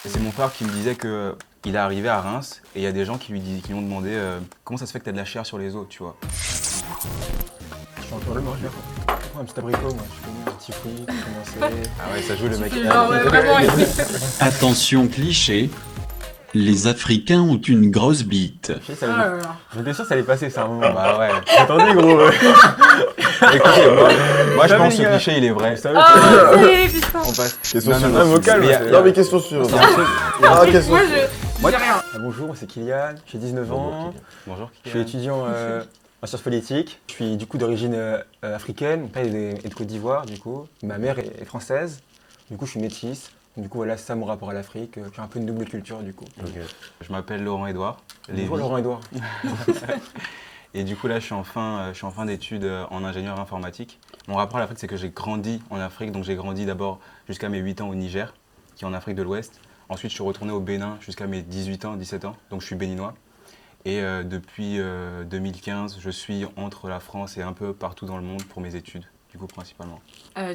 Et c'est mon frère qui me disait que il est arrivé à Reims et il y a des gens qui lui ont demandé comment ça se fait que t'as de la chair sur les os, tu vois. Je suis encore le manger. Un petit abricot, moi. Je finis un petit fruit, commencer. Ah ouais, ça joue le mec. Genre, ouais, vraiment. Attention cliché, les Africains ont une grosse bite. Je sais, ça Ah allait- là là. J'étais sûr que ça allait passer, c'est un moment. Bah ouais. Attendez, gros. Écoutez, moi je Jamais, pense que les ce gars. cliché il est vrai. Vous savez, Ah, c'est putain. On passe. Question Non, non, sur non, vocal, mais il y a- ouais. Non, mais question sur. Il y a un truc- Ah, question. Moi, Moi, j'ai rien. Ah, bonjour, moi c'est Kylian, j'ai 19 ans. Bonjour. Je suis étudiant en sciences politiques. Je suis du coup d'origine africaine. Mon père est de Côte d'Ivoire, du coup. Ma mère est française. Du coup, je suis métisse. Du coup, voilà, c'est ça mon rapport à l'Afrique. J'ai un peu une double culture, du coup. Ok. Je m'appelle Laurent-Edouard Lévy. Bonjour Laurent-Edouard. Et du coup là je suis en fin d'études en ingénieur informatique. Mon rapport à l'Afrique c'est que j'ai grandi en Afrique, donc j'ai grandi d'abord jusqu'à mes 8 ans au Niger, qui est en Afrique de l'Ouest. Ensuite je suis retourné au Bénin jusqu'à mes 18 ans, 17 ans, donc je suis béninois. Et depuis 2015 je suis entre la France et un peu partout dans le monde pour mes études, du coup principalement.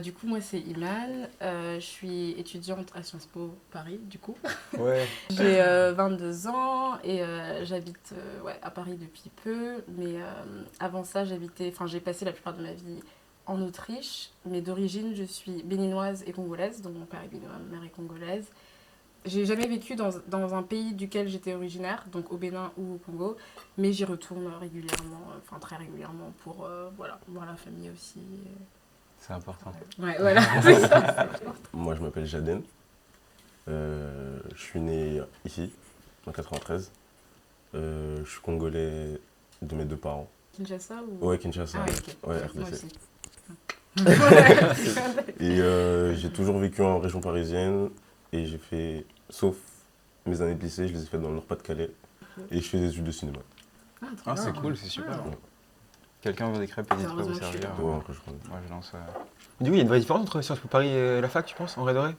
Du coup, moi, c'est Iman. Je suis étudiante à Sciences Po Paris, du coup. Ouais. J'ai 22 ans et j'habite à Paris depuis peu. Mais avant ça, j'ai passé la plupart de ma vie en Autriche. Mais d'origine, je suis béninoise et congolaise. Donc mon père est béninois, ma mère est congolaise. J'ai jamais vécu dans un pays duquel j'étais originaire, donc au Bénin ou au Congo. Mais j'y retourne régulièrement, très régulièrement pour voir la famille aussi. C'est important. Ouais, voilà, c'est ça. Moi, je m'appelle Jaden. Je suis né ici, en 93. Je suis congolais de mes deux parents. Kinshasa ou... Ouais, Kinshasa. Ah, ok. Ouais, Moi RDC. aussi. Et j'ai toujours vécu en région parisienne. Et j'ai fait, sauf mes années de lycée, je les ai fait dans le Nord-Pas-de-Calais. Et je fais des études de cinéma. Ah, trop Ah bien. c'est cool, c'est super. Ouais. Quelqu'un veut des crêpes, n'hésite pas à vous Heureusement que je suis servir. là. Ouais, après, je connais. Moi je lance... Du coup, il y a une vraie différence entre Sciences Po Paris et la fac, tu penses, en vrai de vrai?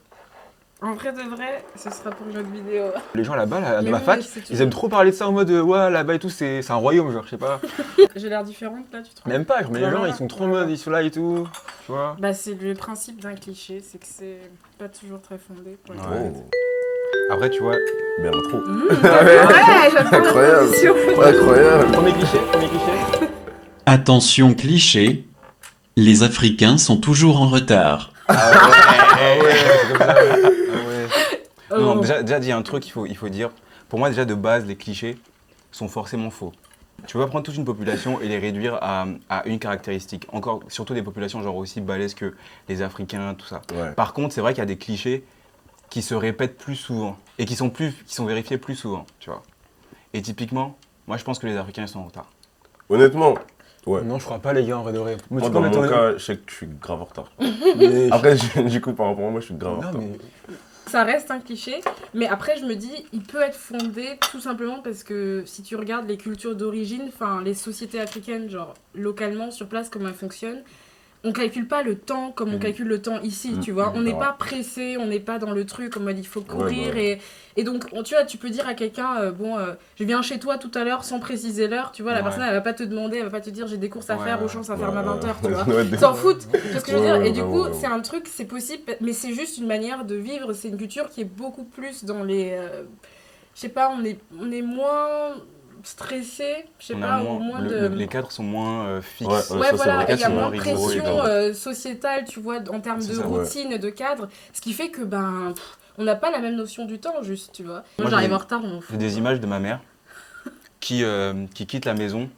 En vrai de vrai, ce sera pour une autre vidéo. Les gens là-bas, là, Mais dans ma oui, fac, c'est tout. ils aiment trop parler de ça en mode ouais, là-bas et tout, c'est un royaume, genre, je sais pas. J'ai l'air différente là, tu trouves? Même pas, genre, mais les gens, ils sont trop en mode, ils sont là et tout, tu vois. Bah, c'est le principe d'un cliché, c'est que c'est pas toujours très fondé. Quoi. Ouais. Oh, Après tu vois, bien trop. Ouais, j'adore la Incroyable. transition. Incroyable. Premier cliché. Attention cliché, les Africains sont toujours en retard. ah ouais, c'est comme ça. Ah ouais. Oh. Non, déjà il y a un truc il faut dire. Pour moi, déjà de base, les clichés sont forcément faux. Tu peux pas prendre toute une population et les réduire à une caractéristique. Encore, surtout des populations genre aussi balèzes que les Africains, tout ça. Ouais. Par contre, c'est vrai qu'il y a des clichés qui se répètent plus souvent et qui sont vérifiés plus souvent, tu vois. Et typiquement, moi je pense que les Africains ils sont en retard. Honnêtement, ouais. Non, je crois pas, les gars, en vrai de vrai. Moi, tu dans peux mon mettre- cas, je sais que je suis grave en retard. mais- Après, du coup, par rapport à moi, je suis grave en Non, retard. mais Ça reste un cliché, mais après je me dis, il peut être fondé tout simplement parce que si tu regardes les cultures d'origine, enfin les sociétés africaines, genre localement, sur place, comment elles fonctionnent, on calcule pas le temps comme on calcule le temps ici, tu vois. On n'est ouais. pas pressé, on n'est pas dans le truc en mode il faut courir. Ouais. Et donc, tu vois, tu peux dire à quelqu'un, je viens chez toi tout à l'heure sans préciser l'heure, tu vois, la Ouais. personne elle va pas te demander, elle va pas te dire j'ai des courses à Ouais, faire, ouais. au champ ça ferme à 20h, tu vois. Ouais, S'en foutent, tu vois ce que je veux dire. Ouais, Et du ouais, coup, ouais, ouais. c'est un truc, c'est possible, mais c'est juste une manière de vivre, c'est une culture qui est beaucoup plus dans les... je sais pas, on est moins stressé, je sais On pas, a ou moins de... les cadres sont moins fixes. Ouais, Ouais, ça, c'est voilà, vrai. et il y a Ils sont moins de rigoureux, pression évidemment. sociétale, tu vois, en termes C'est de ça, ouais. routine, de cadre, ce qui fait que, on n'a pas la même notion du temps, juste, tu vois. Moi, Moi, j'arrive j'ai- en retard, on m'en J'ai fout. des images de ma mère qui quitte la maison,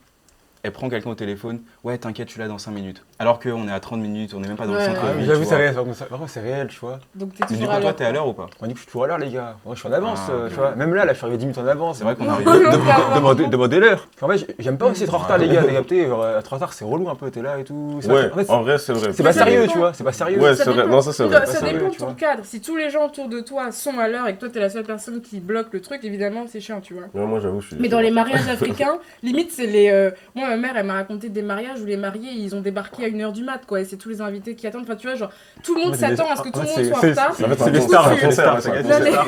elle prend quelqu'un au téléphone, ouais t'inquiète je suis là dans 5 minutes. Alors qu'on est à 30 minutes, on n'est même pas dans le Ouais. centre Ah, ville. j'avoue, tu c'est vois. réel, par contre, c'est réel, tu vois. Donc, t'es Mais du toujours coup à toi l'heure. t'es à l'heure ou pas? On dit que je suis toujours à l'heure, les gars. Moi, je suis en avance, Ah, tu vois. Même là, je suis arrivé 10 minutes en avance. C'est vrai qu'on Non, arrive. Demandez-leur. En fait, j'aime pas aussi être en retard, les gars. T'as capté, genre, être en retard, c'est relou un peu, t'es là et tout. C'est Ouais, pas- en fait, en vrai, c'est vrai. c'est pas ça sérieux, dépend. tu vois. C'est pas sérieux. Ouais, Ça c'est vrai. dépend. Non, ça, c'est Non, vrai. ça c'est dépend vrai, de tu ton vois. cadre. Si tous les gens autour de toi sont à l'heure et que toi, t'es la seule personne qui bloque le truc, évidemment, c'est chiant, tu vois. Ouais, moi, j'avoue, je suis. Mais dans les mariages africains, limite, c'est les. Moi, ma mère, elle m'a raconté des mariages où les mariés, ils ont débarqué à 1h du mat, quoi. Et c'est tous les invités qui attendent. Enfin, tu vois, genre, tout le monde Ouais, s'attend à ce que en tout le fait, monde soit en c'est- retard. En fait, C'est les un stars, concert, c'est les stars, c'est un c'est Non, mais- concert.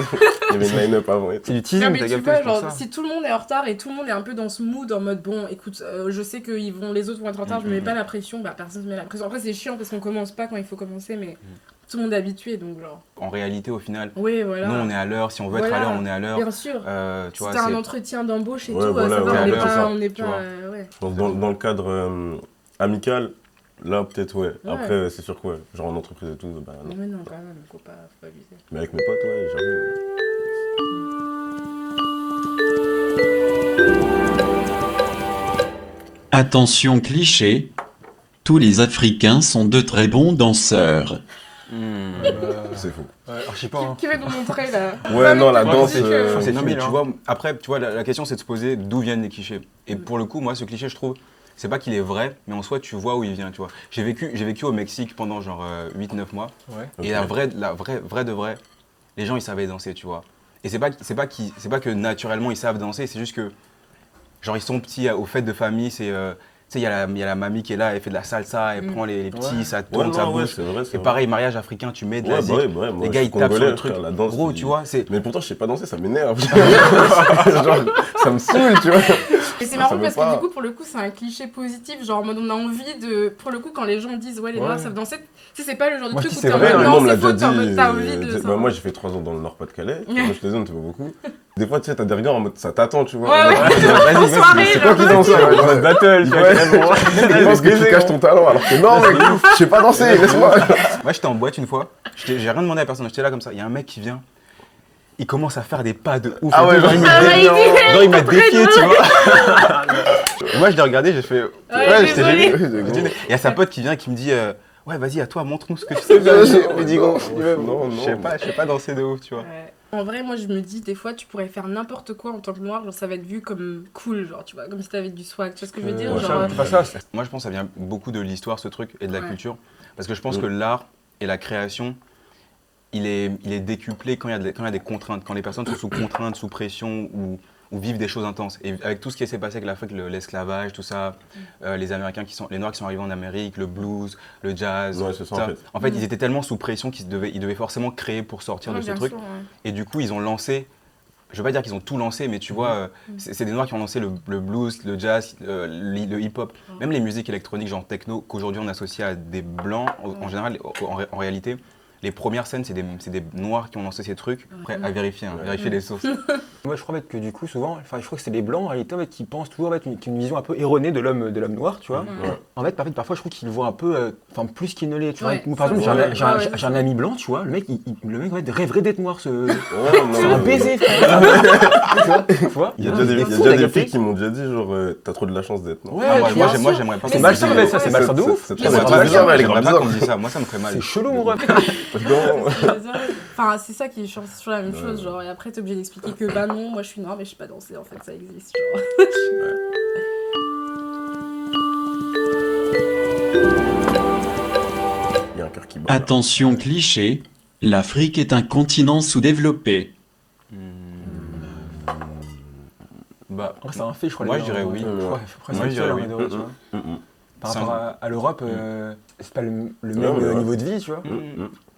Il y avait une line-up avant et tout. C'est du Non, teasing, mais t'as tu capté, vois, c'est pour genre, ça. si tout le monde est en retard et tout le monde est un peu dans ce mood en mode bon, écoute, je sais que les autres vont être en retard, je me mets pas la pression, bah personne se met la pression. Après, c'est chiant parce qu'on commence pas quand il faut commencer, mais tout le monde est habitué, donc genre. En réalité, au final, Oui, voilà. nous, on est à l'heure. Si on veut être à l'heure, on est à l'heure. Bien sûr. Tu vois, C'était un entretien d'embauche et Ouais, tout, voilà, ça ouais, va, à l'heure, on n'est tu pas. vois. Ouais. Donc, dans le cadre amical, là, peut-être, ouais. Ouais. Après, c'est sûr que, ouais, genre en entreprise et tout, bah non. Mais non, quand même, faut pas abuser. Mais avec mes potes, ouais, j'avoue. Attention cliché, tous les Africains sont de très bons danseurs. C'est faux. Archi pas. Hein. Qui veut nous montrer là? Ouais, non, la danse. c'est- C'est non, mais mais tu hein. vois, après, tu vois, la question c'est de se poser d'où viennent les clichés. Et pour le coup, moi, ce cliché, je trouve, c'est pas qu'il est vrai, mais en soi, tu vois où il vient, tu vois. J'ai vécu au Mexique pendant genre 8-9 mois, Ouais. et la vraie de vrai, les gens, ils savaient danser, tu vois. Et c'est pas que naturellement, ils savent danser, c'est juste que, genre, ils sont petits aux fêtes de famille, c'est... tu sais, il y a la mamie qui est là, elle fait de la salsa, elle prend les petits, Ouais. ça tourne, Ouais, ça non, ouais, bouge. c'est vrai, c'est Et vrai. pareil, mariage africain, tu mets de la Ouais, zik. bah ouais, moi, Les je gars, suis ils tapent sur congolais, le truc. frère, la danse, Gros, tu vois, c'est... Mais pourtant, je sais pas danser, ça m'énerve. Genre, ça me saoule, tu vois. Et c'est Ça marrant veut parce pas. que du coup, pour le coup, c'est un cliché positif. Genre, en mode, on a envie de. Pour le coup, quand les gens disent, ouais, les Noirs Ouais. savent danser, tu sais, c'est pas le genre de Moi, truc si où c'est t'es en vrai, mode, mais non, moi, on me l'a c'est faux, déjà t'es en mode, dit. t'as envie de. Bah, moi, j'ai fait 3 ans dans le Nord-Pas-de-Calais. Ouais. Moi, je te dis, on te voit beaucoup. Des fois, tu sais, t'as des regards en mode, ça t'attend, tu vois. Ouais, En ouais. mode, En soirée, c'est quoi qui genre. danse là Dans notre battle, tu vois. Ouais. carrément. Je pense que tu caches ton talent alors que non, mec, je sais pas danser, laisse-moi. Moi, j'étais en boîte une fois, j'ai rien demandé à personne, j'étais là comme ça. Il y a un mec qui vient, il commence à faire des pas de ouf. Ah et ouais, tout, genre, il Ah ouais, genre, il m'a très défié, tu drôle. vois. Et moi, je l'ai regardé, j'ai fait. Ouais, j'étais désolé. gêné. Il y a sa pote qui vient et qui me dit ouais, vas-y, à toi, montre-nous ce que tu sais faire. Je me dis, gros, Non, je sais pas danser de ouf, tu vois. Ouais. En vrai, moi, je me dis, des fois, tu pourrais faire n'importe quoi en tant que noir, genre, ça va être vu comme cool, genre, tu vois, comme si t'avais du swag, tu vois ce que je veux dire? Ouais, Genre, pas ça, c'est- Moi, je pense que ça vient beaucoup de l'histoire, ce truc, et de la Ouais. culture. Parce que je pense que l'art et la création, il est décuplé quand il y a des contraintes, quand les personnes sont sous contrainte, sous pression ou vivent des choses intenses. Et avec tout ce qui s'est passé avec l'Afrique, l'esclavage, tout ça, les Noirs qui sont arrivés en Amérique, le blues, le jazz, Ouais, c'est ça, en fait. Mm. ils étaient tellement sous pression qu'ils devaient forcément créer pour sortir ouais, de ce bien truc. sûr, ouais. Et du coup, ils ont lancé, je veux pas dire qu'ils ont tout lancé, mais tu vois, c'est des Noirs qui ont lancé le blues, le jazz, le hip-hop, même les musiques électroniques genre techno qu'aujourd'hui on associe à des Blancs. En général, en réalité, les premières scènes, c'est des Noirs qui ont lancé ces trucs. Après, à vérifier, vérifier les sources. Moi, je crois en fait, que du coup, souvent, je crois que c'est les blancs en réalité en fait, qui pensent toujours en fait, qui ont une vision un peu erronée de l'homme noir, tu vois. Ouais. En fait, parfois, je trouve qu'ils le voient un peu, plus qu'il ne l'est. Tu vois. Ouais, Moi, par ça, exemple, ouais. j'ai un ami blanc, tu vois, le mec en fait, rêverait d'être noir, Oh, c'est non, un mais- baiser, frère. Tu vois. Il y a déjà Il est fou, des t'as capté filles qui m'ont déjà dit, genre, t'as trop de la chance d'être. Non Ouais, Ah, tu moi, vois. j'aimerais pas Mais qu'on me malsain, dise- mais ça, c'est malsain de ouf. C'est Mais très c'est bizarre, elle est J'aimerais grave pas qu'on me bizarre. dise ça, moi ça me ferait mal. C'est chelou, mon rêve. Non. Enfin, c'est ça qui est sur la même Ouais. chose, genre, et après t'es obligé d'expliquer que bah non, moi je suis noire, mais je sais pas danser, en fait, ça existe, genre. Il y a un cœur qui bat. là. Attention cliché, l'Afrique est un continent sous-développé. Bah, Après, c'est un fait, je crois. Moi, les je gars, dirais hein. oui. Je crois- Moi, je c'est dirais le oui. seul, hein, tu vois. Par C'est rapport un- à l'Europe, c'est pas le même ouais. niveau de vie, tu vois.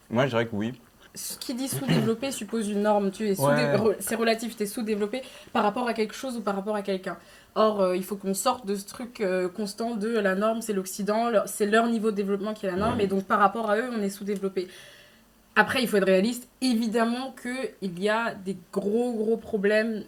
moi je dirais que oui. Ce qui dit sous-développé suppose une norme, tu es Ouais. c'est relatif, tu es sous-développé par rapport à quelque chose ou par rapport à quelqu'un. Or, il faut qu'on sorte de ce truc constant de la norme, c'est l'Occident, c'est leur niveau de développement qui est la norme, et donc par rapport à eux, on est sous-développé. Après, il faut être réaliste. Évidemment qu'il y a des gros problèmes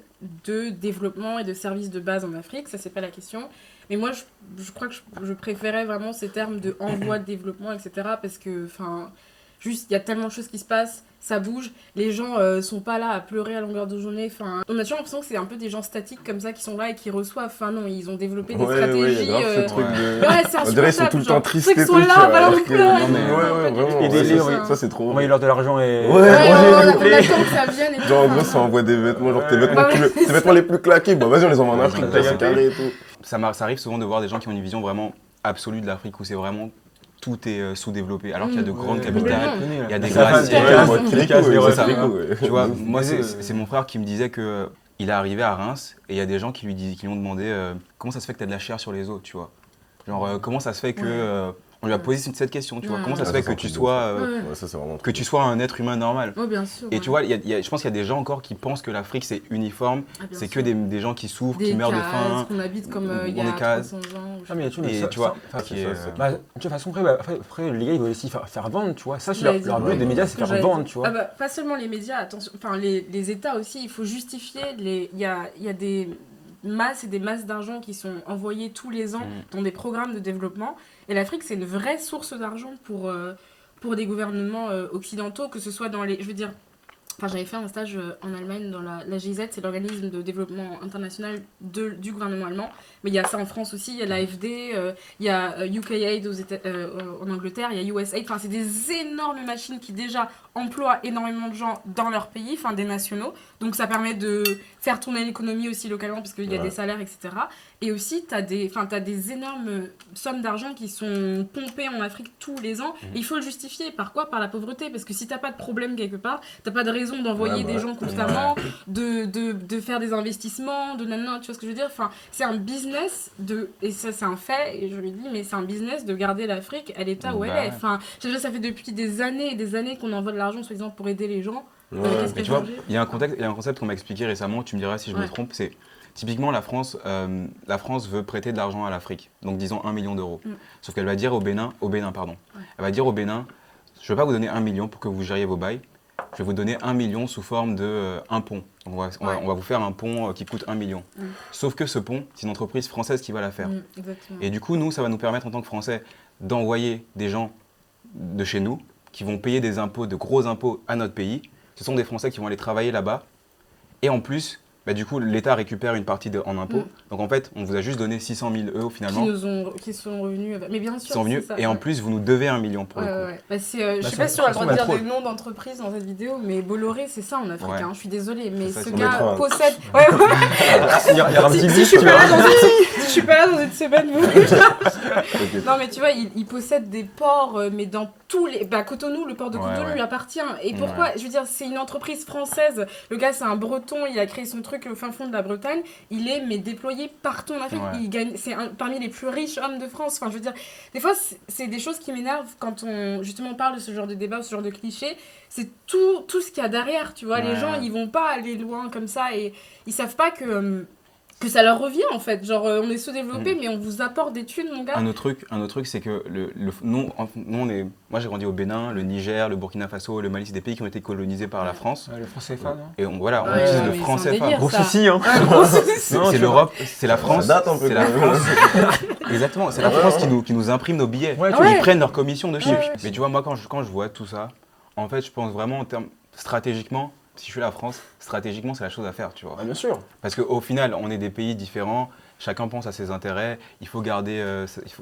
de développement et de services de base en Afrique, ça c'est pas la question. Mais moi, je crois que je préférais vraiment ces termes de envoi de développement, etc. Parce que, enfin, juste, il y a tellement de choses qui se passent, ça bouge, les gens sont pas là à pleurer à longueur de journée. Enfin, on a toujours l'impression que c'est un peu des gens statiques comme ça qui sont là et qui reçoivent. Enfin, non, ils ont développé des Ouais, stratégies. il y a grave ce truc de. Ouais, c'est On dirait qu'ils sont tout le temps insupportable, tristes genre, et ceux tout. qui sont tu là, vois, balance alors que- pleurer. Non, mais- Ouais, vraiment. Et des livres, Ça, c'est trop. Envoyer leur de l'argent et. Ouais, Ouais, on j'ai- attend que ça vienne et tout. Genre, en enfin, gros, ça envoie des vêtements, genre tes Ouais. vêtements, tes vêtements les plus claqués. Bah, vas-y, on les envoie en Ouais, Afrique, ouais, c'est ouais. carré et tout. Ça arrive souvent de voir des gens qui ont une vision vraiment absolue de l'Afrique où c'est vraiment tout est sous-développé. Alors qu'il y a de grandes capitales. complètement. Il y a des Ça va, glaciers. c'est- Ouais, Ouais, moi, c'est Kirikou, casse, les ouais, refs, c'est ouais. Kirikou, ouais. Tu vois, Ouf. moi, Mais, c'est mon frère qui me disait que il est arrivé à Reims et il y a des gens qui lui ont demandé comment ça se fait que tu as de la chair sur les os, tu vois. Genre, comment ça se fait que On lui a posé cette question, tu vois. Ouais. Comment ça se Ouais, fait ça, que tu c'est sois, Ouais. Ouais, ça, c'est vraiment que tu sois un être humain normal? Oh, bien sûr. Et ouais. tu vois, je pense qu'il y a des gens encore qui pensent que l'Afrique c'est uniforme, Ah, bien c'est que sûr. des gens qui souffrent, Des qui meurent de cases, faim. qu'on habite comme il y on a est cases. 300 ans. Ah, mais tu vois, Et ça- tu vois, ça- qui c'est est, ça, c'est Bah, de toute façon, après, les gars, ils veulent aussi faire vendre, tu vois. Ça, c'est J'allais leur dire, but ouais. des médias, c'est faire vendre, tu vois. Ah bah, pas seulement les médias, attention, enfin les États aussi, il faut justifier. Il y a des masses et des masses d'argent qui sont envoyées tous les ans dans des programmes de développement. Et l'Afrique, c'est une vraie source d'argent pour des gouvernements occidentaux, que ce soit dans les. Je veux dire. Enfin, j'avais fait un stage en Allemagne dans la GIZ, c'est l'organisme de développement international du gouvernement allemand. Mais il y a ça en France aussi, il y a l'AFD, il y a UKAID en Angleterre, il y a USAID. Enfin, c'est des énormes machines qui déjà emploient énormément de gens dans leur pays, enfin des nationaux. Donc ça permet de faire tourner l'économie aussi localement, parce qu'il y a des salaires, etc. Et aussi, tu as des énormes sommes d'argent qui sont pompées en Afrique tous les ans. Et il faut le justifier. Par quoi? Par la pauvreté. Parce que si tu n'as pas de problème quelque part, tu n'as pas de raison d'envoyer des gens constamment, de faire des investissements, tu vois ce que je veux dire? Enfin, c'est un business, et ça c'est un fait, et je le dis, mais c'est un business de garder l'Afrique à l'état où elle est. Enfin, je veux dire, ça fait depuis des années et des années qu'on envoie de l'argent, soi-disant, pour aider les gens. Qu'est-ce Mais qui tu a vois, changé? il y a un concept qu'on m'a expliqué récemment, tu me diras si je me trompe, c'est typiquement la France veut prêter de l'argent à l'Afrique, donc disons 1 million d'euros. Sauf qu'elle va dire au Bénin, elle va dire au Bénin, je ne vais pas vous donner 1 million pour que vous gériez vos bails, je vais vous donner 1 million sous forme de un pont. On va vous faire un pont qui coûte 1 million. Sauf que ce pont, c'est une entreprise française qui va la faire. Exactement. Et du coup, nous, ça va nous permettre en tant que Français d'envoyer des gens de chez nous qui vont payer des impôts, de gros impôts à notre pays. Ce sont des Français qui vont aller travailler là-bas. Et en plus, bah, du coup, l'État récupère une partie en impôts. Donc en fait, on vous a juste donné 600 000 euros finalement. Qui sont revenus. Mais bien sûr, Qui sont venus. c'est ça, Et en plus, vous nous devez 1 million pour le coup. Ouais. Bah, je sais c'est- pas si on a le droit de dire trop. des noms d'entreprises dans cette vidéo, mais Bolloré, c'est ça en Afrique. Ouais. Hein. Je suis désolée, mais C'est ça, ce c'est gars métro, hein. possède. Il y a un petit Si je bif, suis tu pas vois. là si je suis pas là dans une semaine, non mais tu vois, il possède des ports, mais dans tous les. Bah Cotonou, le port de Cotonou lui appartient. Et pourquoi? Je veux dire, c'est une entreprise française. Le gars, c'est un Breton. Il a créé son truc au fin fond de la Bretagne. Il est déployé partout en Afrique. Il gagne. C'est parmi les plus riches hommes de France. Enfin, je veux dire, des fois, c'est des choses qui m'énervent quand on justement parle de ce genre de débat, ce genre de cliché. C'est tout ce qu'il y a derrière. Tu vois, les gens, ils vont pas aller loin comme ça et ils savent pas que ça leur revient en fait. Genre, on est sous-développé, mais on vous apporte des thunes, mon gars. Un autre truc, c'est que nous, moi j'ai grandi au Bénin, le Niger, le Burkina Faso, le Mali, c'est des pays qui ont été colonisés par la France. Le franc CFA, non? Et on Ouais, utilise mais le c'est franc un CFA. délire, Gros ça. souci, hein. C'est l'Europe, c'est la France. Ça date un peu C'est la quand même. France. Exactement, c'est la France qui nous imprime nos billets. Ouais, Ils prennent leur commission dessus. Ouais. Mais tu vois, moi quand je vois tout ça, en fait, je pense vraiment en termes stratégiquement. Si je suis la France, stratégiquement, c'est la chose à faire, tu vois. Ah, bien sûr. Parce qu'au final, on est des pays différents, chacun pense à ses intérêts, il faut garder,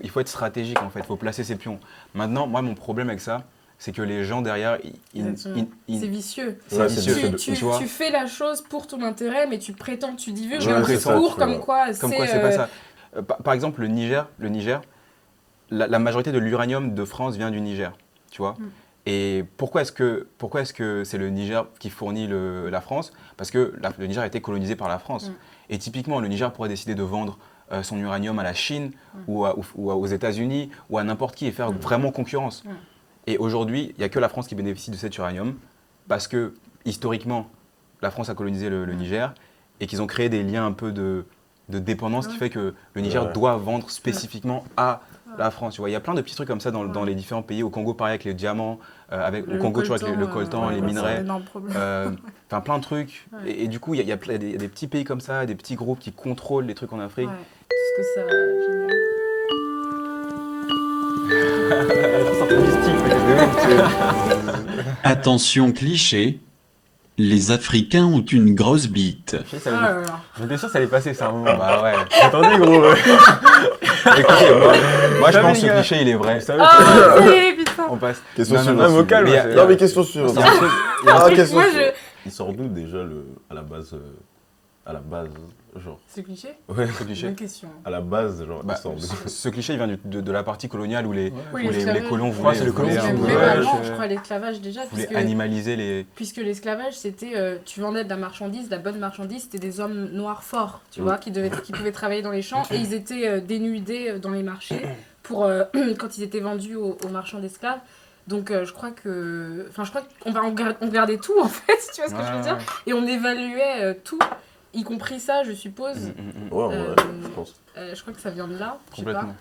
il faut être stratégique en fait, il faut placer ses pions. Maintenant, moi, mon problème avec ça, c'est que les gens derrière, C'est vicieux. Ouais, c'est c'est vicieux. vicieux. Tu vois. Tu fais la chose pour ton intérêt, mais tu prétends, tu divulgues Ouais, un c'est ça, discours tu comme vois. quoi Comme quoi, c'est pas ça. Par exemple, le Niger, la majorité de l'uranium de France vient du Niger, tu vois. Et pourquoi est-ce que c'est le Niger qui fournit la France? Parce que le Niger a été colonisé par la France. Et typiquement, le Niger pourrait décider de vendre son uranium à la Chine ou aux États-Unis ou à n'importe qui et faire vraiment concurrence. Et aujourd'hui, il n'y a que la France qui bénéficie de cet uranium parce que, historiquement, la France a colonisé le Niger et qu'ils ont créé des liens un peu de dépendance qui fait que le Niger doit vendre spécifiquement à la France. Tu vois. Il y a plein de petits trucs comme ça dans les différents pays. Au Congo, pareil, avec les diamants, au Congo, tu vois, avec le coltan, les minerais. Enfin, plein de trucs. Et du coup, il y a des petits pays comme ça, des petits groupes qui contrôlent les trucs en Afrique. Ouais. Parce que ça, génial. Attention cliché, les Africains ont une grosse bite. Ça Ah veut- là là. J'étais sûr que ça allait passer, ça, à un moment. Bah ouais. Attendez, gros. Écoutez, moi je savez, pense que les ce gars. cliché, il est vrai. Vous savez, Ah, c'est putain. On passe. Question Non, non, suivante. non, vocal, mais il y a- ouais, Non, mais question suivante. il y a un truc- Ah, Moi, question suivante. je. Il sort d'où déjà à la base, genre. C'est cliché? Ouais, ce cliché. Bonne question. à la base, genre, Bah, il sort d'où? ce cliché, il vient de la partie coloniale où les Oui, les l'esclavage. colons Ouais, voulaient, c'est le voulaient, colonisme. Même Ouais, avant, je- je crois, l'esclavage déjà, voulaient puisque animaliser les. Puisque l'esclavage, c'était, tu vendais de la marchandise, de la bonne marchandise, c'était des hommes noirs forts, tu vois, qui pouvaient travailler dans les champs, et ils étaient dénudés dans les marchés pour quand ils étaient vendus aux marchands d'esclaves. Donc je crois qu'on regardait tout en fait, tu vois ce que je veux dire. Et on évaluait tout, y compris ça, je suppose. Ouais, je pense. Je crois que ça vient de là, je sais pas. Complètement.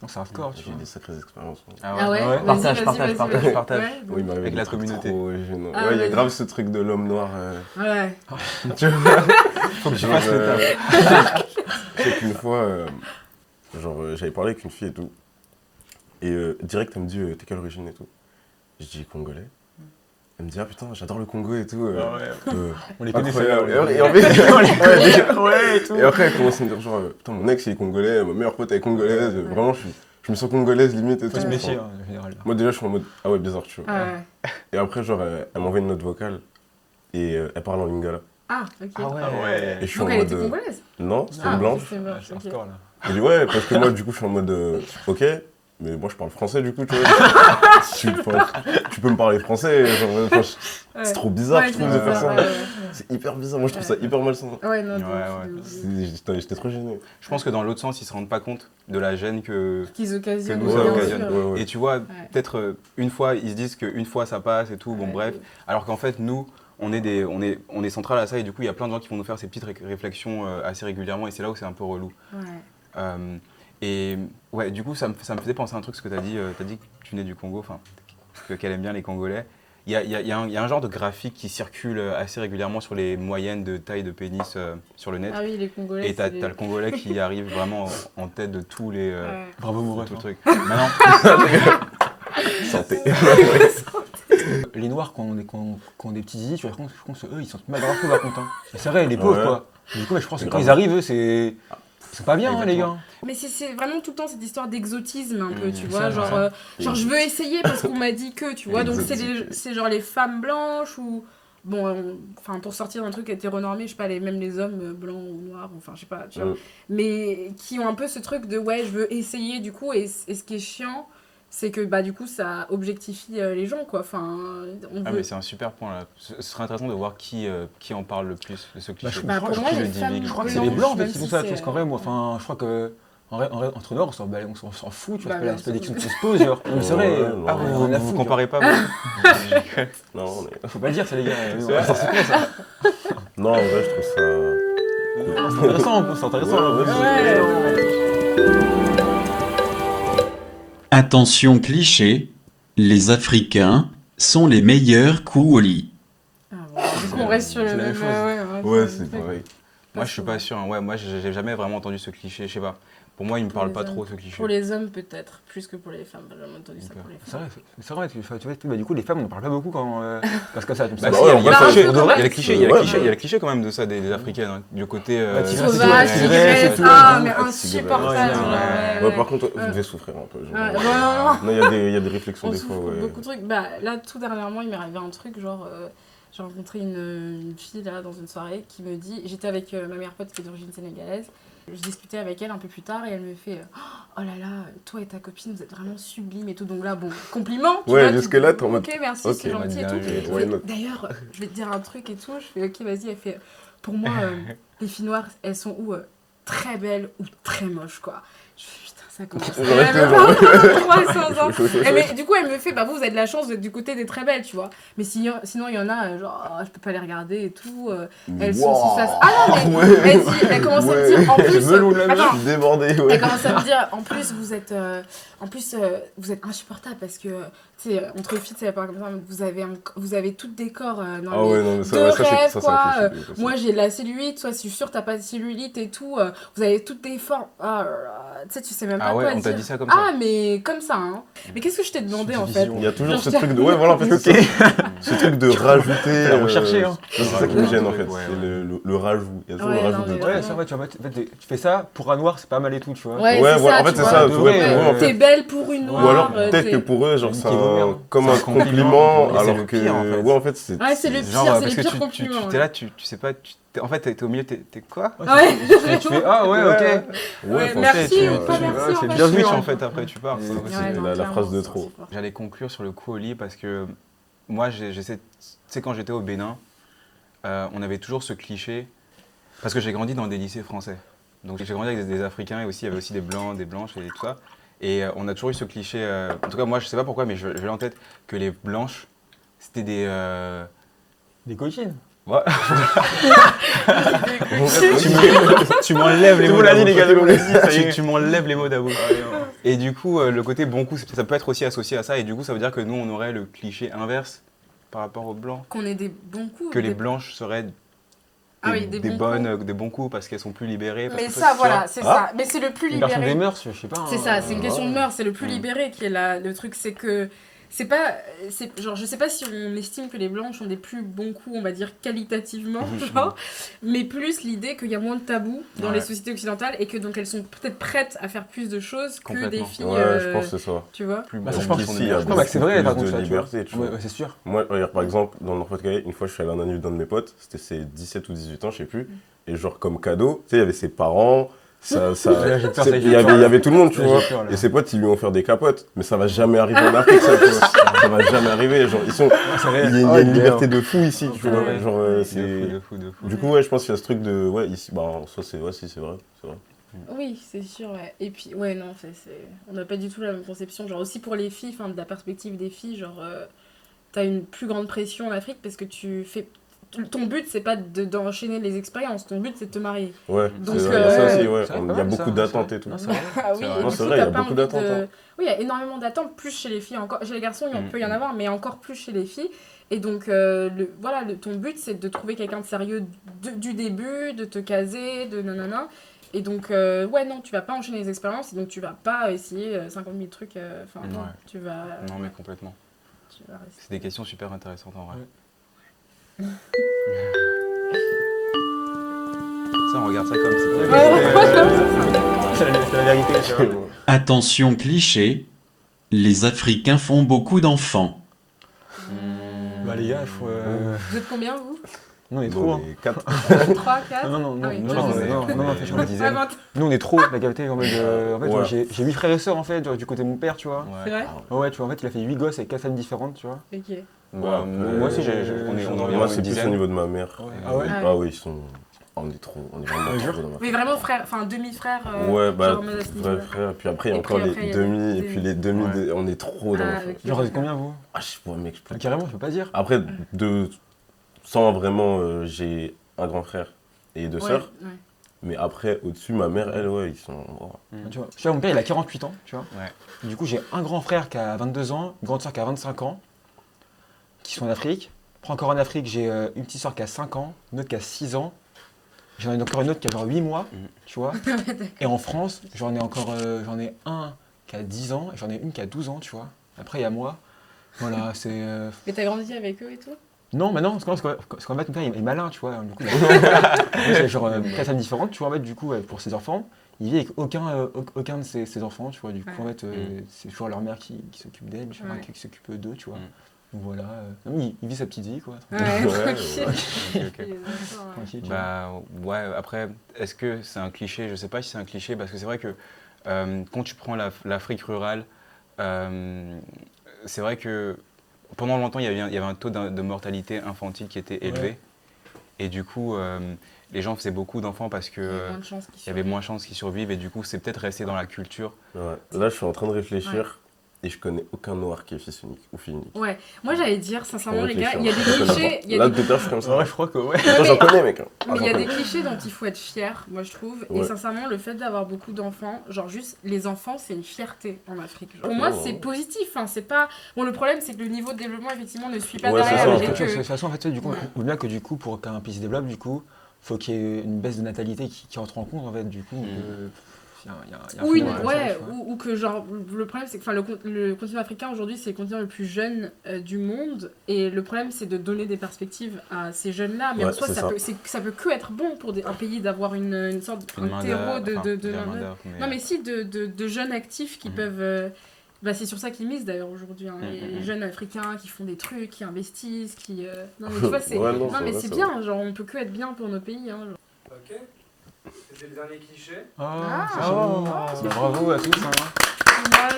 Non, c'est hardcore, tu J'ai vois. des sacrées expériences. Ah ouais, Ouais. vas-y, Partage, vas-y, partage. vas-y. Partage. Ouais, Oui, mais Avec des la trucs communauté. trop gênants. Ah, Ouais, il y a vas-y. grave ce truc de l'homme noir. ouais. Tu vois. Faut que tu Genre, fasses le taf. c'est qu'une fois, j'avais parlé avec une fille et tout. Et direct, elle me dit t'es quelle origine et tout. Je dis congolais. Elle me dit ah putain, j'adore le Congo et tout. On les connaît Incroyable. ceux-là, Et en fait, Ouais, et tout. et après, elle commence à me dire genre putain, mon ex il est congolais, ma meilleure pote elle est congolaise. Vraiment, je me sens congolaise limite et tout. Faut se Ouais. méfier, hein, en général. Moi déjà, je suis en mode ah ouais, bizarre, tu vois. Ah ouais. Et après, genre, elle m'envoie une note vocale et elle parle en lingala. Ah, ok. Ah ouais. Et je suis Donc en elle mode était congolaise. non, c'était Ah, une blanche. c'est blanche, C'est ok. hardcore, là. Je dis ouais, parce que moi, du coup, je suis en mode ok, mais moi, je parle français, du coup, tu vois. tu peux me parler français. Genre, Ouais. c'est trop bizarre, Ouais, je trouve, c'est de faire ça. bizarre, ouais, C'est hyper bizarre. Moi, je trouve ça hyper malsain. ouais. Ouais, non, de Ouais, ouf, ouais. de ouf. J'étais trop gêné. Je pense que dans l'autre sens, ils se rendent pas compte de la gêne que. Qu'ils occasionnent. Que nous, ça bien occasionne. sûr. Ouais, ouais. Et tu vois, peut-être une fois, ils se disent qu'une fois ça passe et tout, bon Ouais, bref. de ouf. Alors qu'en fait, nous, on est central à ça et du coup, il y a plein de gens qui vont nous faire ces petites réflexions assez régulièrement et c'est là où c'est un peu relou. Ouais. Et ouais, du coup, ça me faisait penser à un truc, ce que tu as dit. Tu as dit que tu venais du Congo, enfin, qu'elle aime bien les Congolais. Il y a un genre de graphique qui circule assez régulièrement sur les moyennes de taille de pénis sur le net. Ah oui, les Congolais. Et t'as c'est le Congolais qui arrive vraiment en tête de tous les. Ouais. Bravo, mon tout le ref. truc. Maintenant, Santé. Les noirs, quand ont des petits zizi, je pense qu'eux, ils sont mal dans leur peau, par contre. Hein. Et c'est vrai, les pauvres, Ouais. quoi. Du coup, je pense que C'est quand grave. ils arrivent, eux, c'est pas bien, hein, les Exactement. gars. Mais c'est vraiment tout le temps cette histoire d'exotisme un peu, tu Mmh, vois, ça, genre, ça. genre je veux essayer parce qu'on m'a dit que, tu vois, donc c'est genre les femmes blanches ou, bon, enfin pour sortir d'un truc hétéronormé, je sais pas, même les hommes blancs ou noirs, enfin je sais pas, tu vois, mais qui ont un peu ce truc de ouais, je veux essayer du coup, et ce qui est chiant, c'est que bah du coup ça objectifie les gens quoi, enfin on ah veut... mais c'est un super point là. Ce serait intéressant de voir qui en parle le plus de ce cliché. Bah, pour moi, qui les le femmes divulgue. Je crois que c'est blanches, les blancs en fait, même qui font si ça, c'est, parce qu'en vrai, moi, enfin, je crois que entre noirs, on s'en fout, tu vois, Bah, c'est bien pas des sûr. questions qui se posent, genre. Mais c'est vrai, Ouais, Ah, non, vous, on a vous fou, comparez pas vous Non, mais... faut pas le dire, c'est les gars. vrai. C'est con, ça. non, en vrai, je trouve ça. C'est intéressant, c'est intéressant. Ouais, Ouais. Attention cliché, les Africains sont les meilleurs coups au lit. Ah, bon, du coup on reste sur le C'est la même... même chose. Ouais, c'est pareil. Moi je suis pas sûr. Hein. Ouais, moi j'ai jamais vraiment entendu ce cliché. Je sais pas. Pour moi, il me Pour parle les pas hommes. trop ce cliché. Pour les hommes peut-être, plus que pour les femmes, j'ai jamais entendu ça Ok. pour les C'est femmes. vrai, tu vois, bah, du coup, les femmes, on ne parle pas beaucoup quand parce que ça. Bah, Bah si, ouais, il y a on le va cliché. faire- Il y a le cliché, il y a le Ouais. cliché, il y a le cliché quand même de ça des Africaines. Hein. Du côté. Ouais, tigresse, sauvage, Sauvage, c'est tigresse, tout, ah ouais. mais Ouais, insupportable, ouais, genre, ouais. Ouais, par contre, vous devez souffrir un peu. Genre. Ouais, non. Non, il y a des réflexions On des fois, souffre ouais. beaucoup de trucs. Bah là, tout dernièrement, il m'est arrivé un truc, genre, j'ai rencontré une fille là dans une soirée qui me dit, j'étais avec ma meilleure pote qui est d'origine sénégalaise, je discutais avec elle un peu plus tard et elle me fait oh là là, toi et ta copine, vous êtes vraiment sublimes et tout. Donc là, bon, compliment. tu Ouais, vois, jusque tu- là, t'es en mode, ok, merci, ok, c'est gentil et tout. bien joué, why not. D'ailleurs, je vais te dire un truc et tout. Je fais ok, vas-y. Elle fait pour moi, les filles noires, elles sont ou très belles ou très moches, quoi. Je fais putain, ça commence. J'aurais Elle été me genre- parle dans 300 ans. Chaud, chaud, chaud, Et mais, chaud. du coup, elle me fait bah vous avez de la chance, vous êtes du côté des très belles, tu vois. Mais sinon, il y en a, genre, je peux pas les regarder et tout. Elles sont Wow. si face. Ah non, mais Ouais. elle commence à me Ouais. dire en plus. melon de la Je Attends, suis débordé, elle ouais. commence à me dire en plus vous êtes insupportable parce que tu sais entre filles c'est pas comme ça, mais vous avez tout des corps dans Ah les ouais, non, mais de ça, rêve, c'est quoi. un cliché, Moi j'ai de la cellulite, soit je suis sûre t'as pas de cellulite et tout, vous avez toutes des formes. Ah, là là, tu sais même pas Ah ouais, quoi on t'a dire. dit ça comme ça. Ah mais comme ça hein. Mais qu'est-ce que je t'ai demandé en fait? Il y a toujours Genre, ce je truc de. Ouais, voilà, en fait, c'est ça. Ce truc de rajouter. la rechercher, hein. C'est ça qui me gêne, en fait. Ouais, C'est ouais. le rajout. Il y a toujours Ouais, le non, rajout de mais trucs. Ouais, c'est vrai, tu vois, en fait, tu fais ça pour un noir, c'est pas mal et tout, tu vois. Ouais, Ouais, c'est voilà, ça, en fait, tu c'est vois. ça. Ouais, Ouais, ouais, pour eux, en T'es fait. belle pour une noire. Ou alors, peut-être t'es- que pour eux, genre, c'est Niquez vos mères. comme C'est un un compliment, compliment, mais c'est alors le que. pire, en fait. Ouais, en fait, c'est. Ouais, c'est le pire, Genre, c'est parce les que pires tu compliments. t'es là, tu sais pas, en fait, t'es au milieu, t'es quoi? Ouais. Tu fais ah ouais, ok. Ouais, enfin, merci c'est- ou pas c'est- merci, c'est en fait. Bien switch sûr. en fait, après tu pars. C'est- quoi. c'est non, la clairement, phrase de c'est trop. aussi fort. J'allais conclure sur le coup au lit parce que moi, j'essaie, tu sais, quand j'étais au Bénin, on avait toujours ce cliché, parce que j'ai grandi dans des lycées français. Donc j'ai grandi avec des Africains et aussi, il y avait aussi des Blancs, des Blanches et tout ça. Et on a toujours eu ce cliché, en tout cas moi je sais pas pourquoi, mais je l'ai en tête, que les blanches, c'était des... Des coquines. Ouais. Tu m'enlèves les mots d'Abou. Tu m'enlèves les mots d'Abou. Et du coup, le côté bon coup, ça peut être aussi associé à ça. Et du coup, ça veut dire que nous, on aurait le cliché inverse par rapport aux blancs. Qu'on ait des bons coups. Que les blanches seraient des bons coups parce qu'elles sont plus libérées. Mais ça, voilà, c'est ça. Mais c'est le plus Une version libéré. des mœurs, je sais pas. C'est ça, c'est une question de mœurs, c'est le plus libéré qui est là. Le truc, c'est que c'est pas. Genre, je sais pas si on estime que les blanches ont des plus bons coups, on va dire qualitativement, genre, mais plus l'idée qu'il y a moins de tabous dans les sociétés occidentales et que donc elles sont peut-être prêtes à faire plus de choses que des filles. Ouais, je pense que c'est ça. Tu vois Plus Bah, ça, bons. je pense qu'ici, qu'on est il y a Non, bah, c'est vrai, par beaucoup contre, plus de ça, tu vois. liberté, tu vois. Ouais, c'est sûr. Moi, regarde, par exemple, dans le Nord-Pas-de-Calais, une fois, je suis allé à un anniversaire d'un de mes potes, c'était ses 17 ou 18 ans, je sais plus, et genre, comme cadeau, tu sais, il y avait ses parents, il y avait tout le monde, tu vois. Et ses potes, ils lui ont offert des capotes. Mais ça va jamais arriver en Afrique, ça, tu vois. Ça va jamais arriver. Genre, il y a une liberté de fou ici, tu vois. Genre, c'est... De fou. Du coup, ouais, je pense qu'il y a ce truc de... Ouais, ici, bah, en soi, c'est vrai, si, c'est vrai. Oui, c'est sûr, ouais. Et puis, ouais, non, on n'a pas du tout la même conception. Genre, aussi pour les filles, de la perspective des filles, genre, t'as une plus grande pression en Afrique parce que ton but, c'est pas d'enchaîner les expériences, ton but, c'est de te marier. Ouais, donc, ça aussi, ouais. Il y a beaucoup d'attentes et tout. Ah oui, et du c'est coup, vrai, il y a t'as pas beaucoup envie d'attentes. Oui, il y a énormément d'attentes, plus chez les filles, encore chez les garçons, il peut y en avoir, mais encore plus chez les filles. Et donc, ton but, c'est de trouver quelqu'un de sérieux du début, de te caser, de nanana. Et donc, ouais, non, tu vas pas enchaîner les expériences, et donc tu vas pas essayer 50 000 trucs. Non, tu vas... Non, mais complètement. Tu vas rester. C'est des questions super intéressantes en vrai. Ça, on regarde ça comme si... C'est la vérité, tu vois. Attention cliché, les Africains font beaucoup d'enfants. Bah, les gars, il faut. Vous êtes combien, vous Nous, on est trop. Hein. 4. 3, 4 Non, Ah oui, non, moi, non, je sais. non, je me disais. Nous, on est trop, la capté. En fait, Ouais. j'ai 8 frères et sœurs, en fait, genre, du côté de mon père, tu vois. C'est vrai Ouais, tu vois, en fait, il a fait 8 gosses avec 4 femmes différentes, tu vois. Ok. Moi aussi, on est environ Moi, une c'est plus au dizaine. niveau de ma mère. Ah ouais Ah oui, ils sont... On est trop, on est vraiment trop dans ma Mais vraiment frère, enfin demi-frère. Ouais, bah, genre, à ce niveau-là. vrai frère. Puis après, il y a Et encore puis après, les il y a demi, des et puis les demi, Ouais. on est trop dans ma Ah, famille. ok. Genre, vous êtes combien, vous? Ah, je sais pas, mec, je peux... Carrément, je peux pas dire. Après, sans vraiment, j'ai un grand frère et deux sœurs. Ouais. Mais après, au-dessus, ma mère, elle, ouais, ils sont... Tu vois, mon père, il a 48 ans, tu vois. Ouais. Du coup, j'ai un grand frère qui a 22 ans, une grande sœur qui a 25 ans, qui sont en Afrique. Après, encore en Afrique, j'ai une petite sœur qui a 5 ans, une autre qui a 6 ans. J'en ai encore une autre qui a genre 8 mois, tu vois. Et en France, j'en ai un qui a 10 ans et j'en ai une qui a 12 ans, tu vois. Après, il y a moi. Voilà, c'est... Mais t'as grandi avec eux et tout? Non, mais non, parce qu'en fait, mon père, il est malin, tu vois. Du coup, il a genre 4 femmes différentes, tu vois, en fait, du coup, pour ses enfants. Il vit avec aucun de ses enfants, tu vois. Du coup, en fait, c'est toujours leur mère qui s'occupe d'elle, tu vois, qui s'occupe d'eux, tu vois. Donc voilà, non, mais il vit sa petite vie, quoi. Ouais, Ok. Tranquille, tu vois. Bah ouais, après, est-ce que c'est un cliché? Je sais pas si c'est un cliché, parce que c'est vrai que quand tu prends l'Afrique rurale, c'est vrai que pendant longtemps, il y avait un taux de mortalité infantile qui était élevé. Ouais. Et du coup, les gens faisaient beaucoup d'enfants parce qu'il y avait moins de chances qu'ils survivent. Et du coup, c'est peut-être resté dans la culture. Ouais. Là, je suis en train de réfléchir et je connais aucun noir qui est fils unique ou fille unique. Ouais, moi j'allais dire, sincèrement, les gars, Réfléchir. il y a des clichés. il y a Là, des- tout à l'heure, je suis comme ça. Ouais, je crois que ouais. Attends, j'en connais, mec. Mais il y a des clichés dont il faut être fier, moi je trouve. Et Ouais. sincèrement, le fait d'avoir beaucoup d'enfants, genre juste les enfants, c'est une fierté en Afrique. Genre. Pour Ouais, moi, ouais. c'est positif. Hein, c'est pas. Bon, le problème, c'est que le niveau de développement, effectivement, ne suit pas Ouais, c'est derrière. ça, et en fait. De que- toute façon, en fait, du coup, on voit bien que du coup, pour qu'un pays se développe, du coup, faut qu'il y ait une baisse de natalité qui entre en compte, en fait, du coup. Il y a un Oui, phénomène comme ça, ouais, tu vois. ou que genre, le problème c'est que le continent africain aujourd'hui c'est le continent le plus jeune du monde et le problème c'est de donner des perspectives à ces jeunes-là, mais en Ouais, soi c'est ça peut que être bon pour un pays d'avoir une sorte Une un main terreau d'œuvre, de déjà main main-d'œuvre. d'œuvre, mais- Non mais si, de jeunes actifs qui peuvent... bah, c'est sur ça qu'ils misent d'ailleurs aujourd'hui, hein, les jeunes africains qui font des trucs, qui investissent, qui... Non mais tu vois, c'est Ouais, non, non, c'est mais vrai, c'est c'est bien, genre on peut que être bien pour nos pays. Hein, genre. Ok. C'était le dernier cliché. Bravo à tous. Hein. Moi,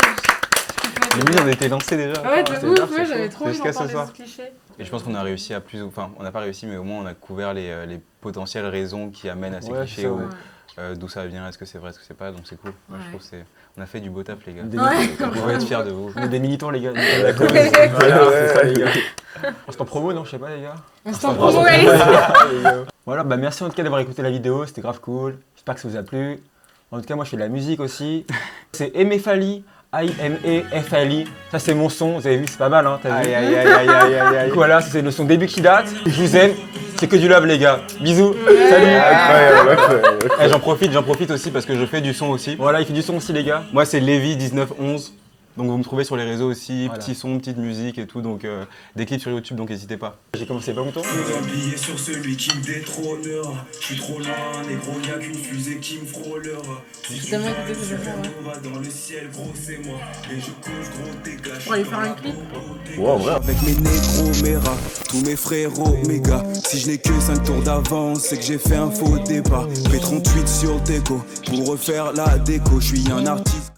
je- Les mises, on était lancés déjà. Ah ouais, de c'est ouf, bien, ouais, c'est j'avais chaud. trop envie Jusqu'à d'en ce parler de soir. ce cliché. Et je pense qu'on a réussi à plus... Enfin, on n'a pas réussi, mais au moins on a couvert les potentielles raisons qui amènent à ces Ouais, clichés. c'est ça, Où, ouais. d'où ça vient, est-ce que c'est vrai, est-ce que c'est pas, donc c'est cool. Moi, je Ouais. trouve que on a fait du beau taf, les gars. Ouais. On pourrait être fiers de vous. On est des militants, les gars. Ouais. Voilà, c'est ça, les gars. On se en promo, non? Je sais pas, les gars. On s'en promo, allez. Voilà, bah merci en tout cas d'avoir écouté la vidéo, c'était grave cool. J'espère que ça vous a plu. En tout cas, moi je fais de la musique aussi. C'est Emefali, I-M-E-F-L-I. Ça c'est mon son, vous avez vu, c'est pas mal, hein, t'as vu? Du coup, voilà, c'est le son début qui date. Je vous aime, c'est que du love, les gars. Bisous, salut. Eh, j'en profite aussi parce que je fais du son aussi. Voilà, il fait du son aussi, les gars. Moi, c'est Lévi1911. Donc vous me trouvez sur les réseaux aussi, Voilà. petits sons, petite musique et tout, donc des clips sur YouTube, donc n'hésitez pas. J'ai commencé pas longtemps. Oublié sur celui qui me détrônera. Je suis trop loin, négro, y'a qu'une fusée qui me frôlera. J'ai tellement écouté ce son, ouais. Dans le ciel, gros, c'est moi. Et je couche, gros, dégage. On va aller faire un clip. Ouais, en vrai. Avec mes négros, mes rats, tous mes frérots, mes gars. Si je n'ai que 5 tours d'avance, c'est que j'ai fait un faux départ. P38 sur déco, pour refaire la déco, je suis un artiste.